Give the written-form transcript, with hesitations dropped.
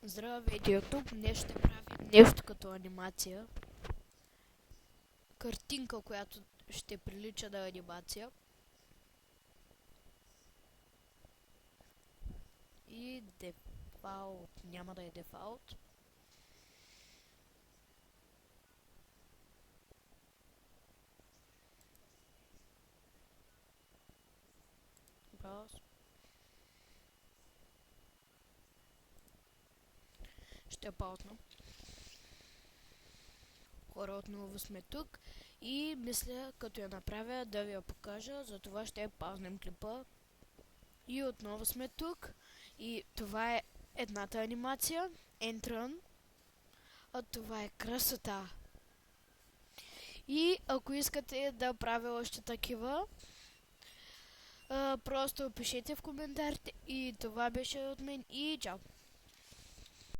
Здравейте, YouTube! Днес ще правим нещо като анимация. Картинка, която ще прилича на анимация. И дефалт. Няма да е дефалт. Брауз. Ще паузна. Хора, отново сме тук. И мисля, като я направя, да ви я покажа. Затова ще паузнем клипа. И отново сме тук. И това е едната анимация. Entrun. А това е красота. И ако искате да правя още такива, просто пишете в коментарите. И това беше от мен. И чао!